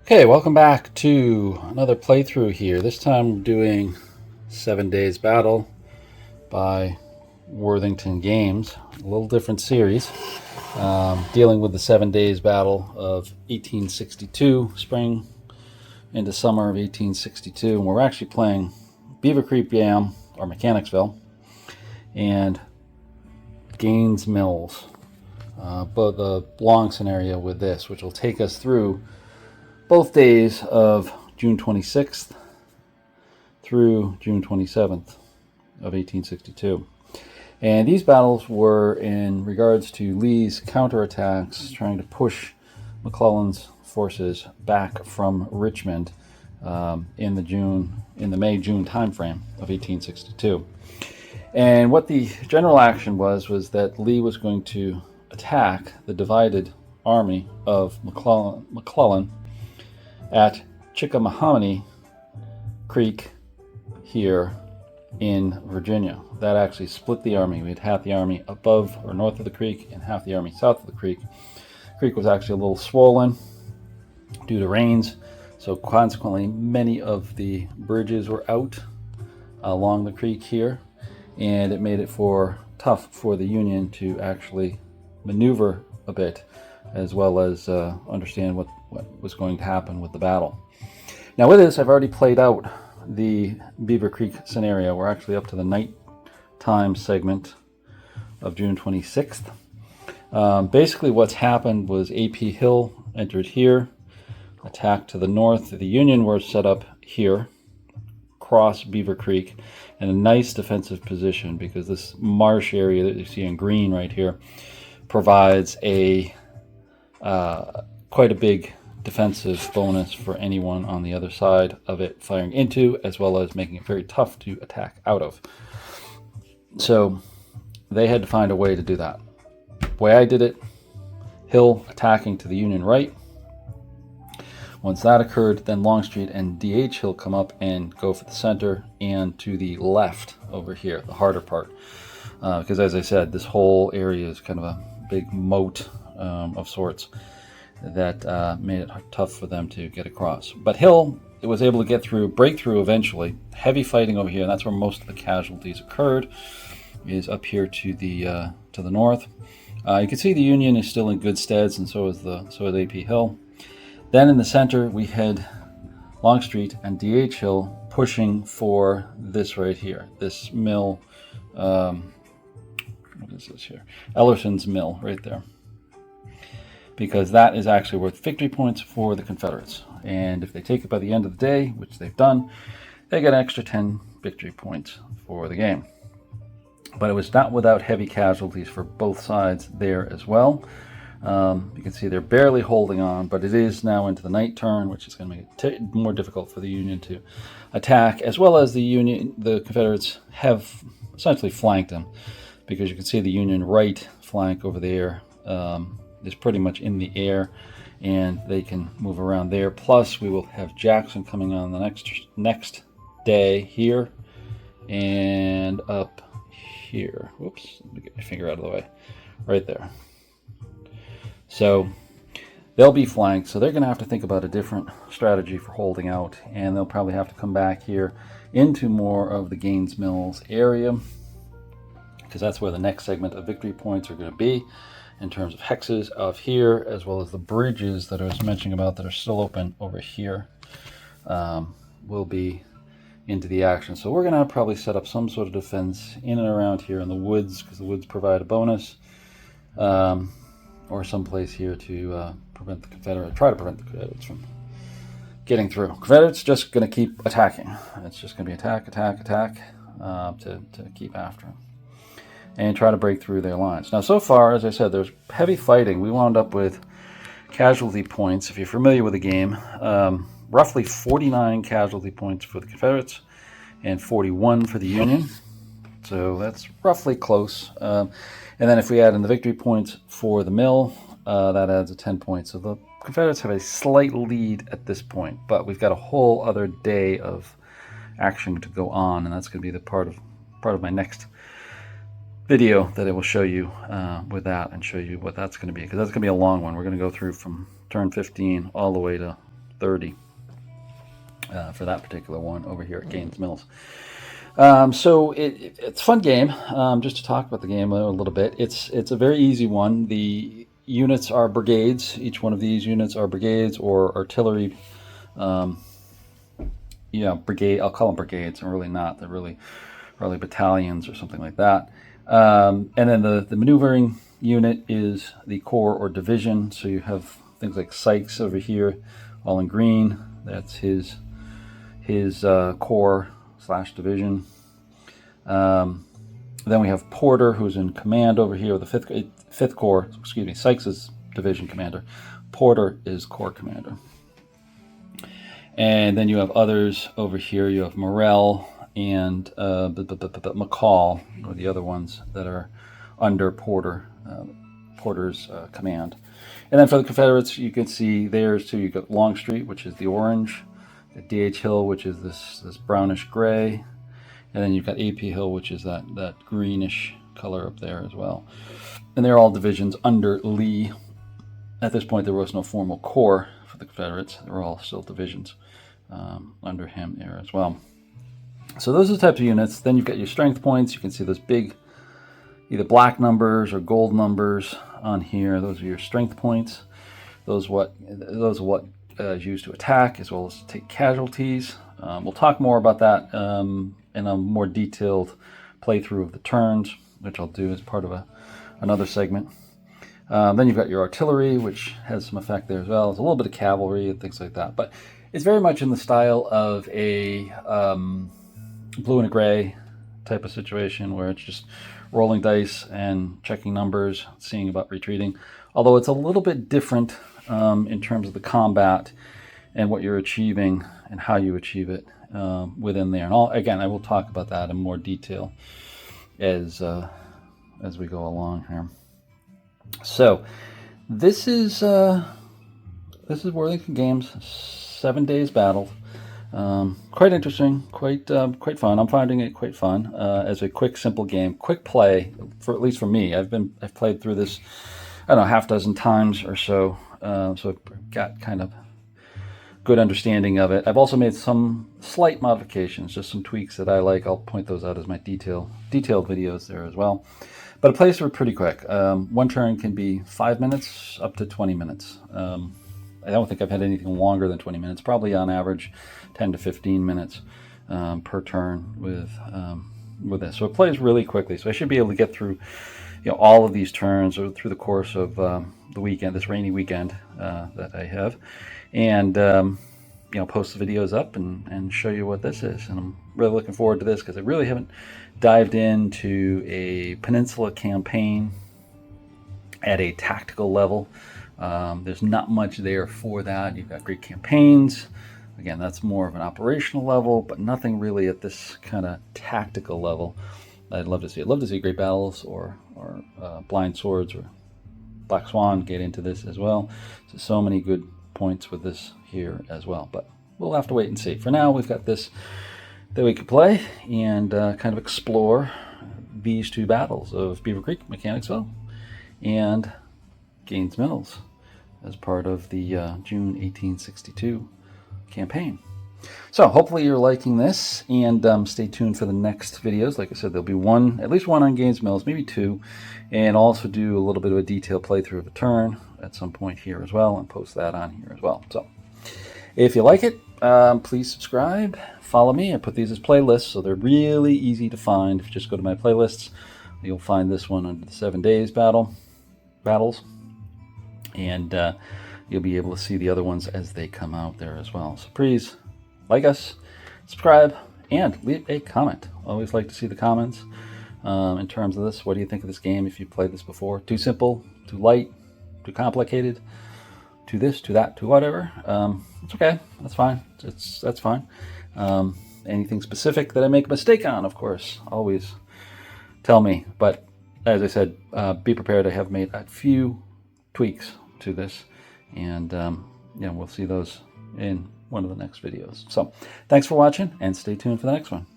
Okay, welcome back to another playthrough here. This time we're doing 7 Days Battle by Worthington Games. A little different series, dealing with the 7 Days Battle of 1862, spring into summer of 1862. And we're actually playing Beaver Creek Yam, or Mechanicsville, and Gaines Mills, but the long scenario with this, which will take us through both days of June 26th through June 27th of 1862. And these battles were in regards to Lee's counterattacks, trying to push McClellan's forces back from Richmond in the May-June timeframe of 1862. And what the general action was that Lee was going to attack the divided army of McClellan at Chickahominy Creek here in Virginia. That actually split the army. We had half the army above or north of the creek and half the army south of the creek. The creek was actually a little swollen due to rains, so consequently many of the bridges were out along the creek here, and it made it tough for the Union to actually maneuver a bit, as well as understand what was going to happen with the battle. Now with this, I've already played out the Beaver Creek scenario. We're actually up to the nighttime segment of June 26th. Basically what's happened was A.P. Hill entered here, attacked to the north. The Union were set up here, across Beaver Creek, in a nice defensive position, because this marsh area that you see in green right here provides quite a big defensive bonus for anyone on the other side of it firing into, as well as making it very tough to attack out of. So they had to find a way to do that. The way I did it, Hill attacking to the Union right. Once that occurred, then Longstreet and D.H. Hill come up and go for the center and to the left over here, the harder part. Because as I said, this whole area is kind of a big moat of sorts that made it tough for them to get across. But Hill was able to break through eventually. Heavy fighting over here, and that's where most of the casualties occurred, is up here to the north. You can see the Union is still in good steads, and so is A.P. Hill. Then in the center, we had Longstreet and D.H. Hill pushing for this right here, this mill. What is this here? Ellerson's Mill, right there. Because that is actually worth victory points for the Confederates. And if they take it by the end of the day, which they've done, they get an extra 10 victory points for the game. But it was not without heavy casualties for both sides there as well. You can see they're barely holding on, but it is now into the night turn, which is going to make it more difficult for the Union to attack, as well as the Confederates have essentially flanked them, because you can see the Union right flank over there is pretty much in the air, and they can move around there. Plus, we will have Jackson coming on the next day here and up here. Whoops, let me get my finger out of the way. Right there. So they'll be flanked, so they're going to have to think about a different strategy for holding out, and they'll probably have to come back here into more of the Gaines Mills area, because that's where the next segment of victory points are going to be, in terms of hexes of here, as well as the bridges that I was mentioning about that are still open over here will be into the action. So we're going to probably set up some sort of defense in and around here in the woods, because the woods provide a bonus, or someplace here to try to prevent the Confederates from getting through. Confederates just going to keep attacking. It's just going to be attack to keep after them and try to break through their lines. Now, so far, as I said, there's heavy fighting. We wound up with casualty points, if you're familiar with the game, roughly 49 casualty points for the Confederates and 41 for the Union. So that's roughly close. And then if we add in the victory points for the mill, that adds a 10 points. So the Confederates have a slight lead at this point, but we've got a whole other day of action to go on, and that's going to be the part of my next video that I will show you with that, and show you what that's going to be, because that's going to be a long one. We're going to go through from turn 15 all the way to 30 for that particular one over here at Gaines Mills. So it's a fun game. Just to talk about the game a little bit, it's a very easy one. The units are brigades. Each one of these units are brigades or artillery. Brigade. I'll call them brigades. They're really not. They're really battalions or something like that. And then the maneuvering unit is the corps or division. So you have things like Sykes over here, all in green. That's his corps / division. Then we have Porter, who's in command over here, the fifth corps. Excuse me, Sykes is division commander. Porter is corps commander. And then you have others over here. You have Morrell and McCall, or the other ones that are under Porter's command. And then for the Confederates, you can see theirs too. You've got Longstreet, which is the orange, D.H. Hill, which is this brownish gray, and then you've got A.P. Hill, which is that greenish color up there as well. And they're all divisions under Lee. At this point, there was no formal corps for the Confederates. They were all still divisions under him there as well. So those are the types of units. Then you've got your strength points. You can see those big either black numbers or gold numbers on here. Those are your strength points. Those are what is used to attack as well as to take casualties. We'll talk more about that in a more detailed playthrough of the turns, which I'll do as part of another segment. Then you've got your artillery, which has some effect there as well. There's a little bit of cavalry and things like that. But it's very much in the style of a blue and a gray type of situation where it's just rolling dice and checking numbers, seeing about retreating. Although it's a little bit different in terms of the combat and what you're achieving and how you achieve it within there. And again, I will talk about that in more detail as we go along here. So this is Worthington Games, 7 days battle. Quite interesting, quite fun. I'm finding it quite fun as a quick, simple game, quick play. For at least for me, I've played through this, I don't know, half dozen times or so. So I've got kind of good understanding of it. I've also made some slight modifications, just some tweaks that I like. I'll point those out as my detailed videos there as well. But it plays through pretty quick. One turn can be 5 minutes up to 20 minutes. I don't think I've had anything longer than 20 minutes, probably on average 10 to 15 minutes per turn with this. So it plays really quickly. So I should be able to get through all of these turns or through the course of the weekend, this rainy weekend that I have, and post the videos up and show you what this is. And I'm really looking forward to this because I really haven't dived into a Peninsula Campaign at a tactical level. There's not much there for that. You've got great campaigns. Again, that's more of an operational level, but nothing really at this kind of tactical level I'd love to see. I'd love to see Great Battles or Blind Swords or Black Swan get into this as well. So many good points with this here as well, but we'll have to wait and see. For now, we've got this that we could play and kind of explore these two battles of Beaver Creek, Mechanicsville, and Gaines Mills as part of the June 1862 campaign. So hopefully you're liking this, and stay tuned for the next videos. Like I said, there'll be at least one on Gaines Mills, maybe two, and I'll also do a little bit of a detailed playthrough of a turn at some point here as well, and post that on here as well. So if you like it, please subscribe, follow me. I put these as playlists, so they're really easy to find. If you just go to my playlists, you'll find this one under the 7 days battles, and you'll be able to see the other ones as they come out there as well. So please like us, subscribe, and leave a comment. Always like to see the comments in terms of this. What do you think of this game if you've played this before? Too simple, too light, too complicated, too this, too that, too whatever. It's okay. That's fine. That's fine. Anything specific that I make a mistake on, of course, always tell me. But as I said, be prepared. I have made a few tweaks to this, and we'll see those in one of the next videos. So thanks for watching, and stay tuned for the next one.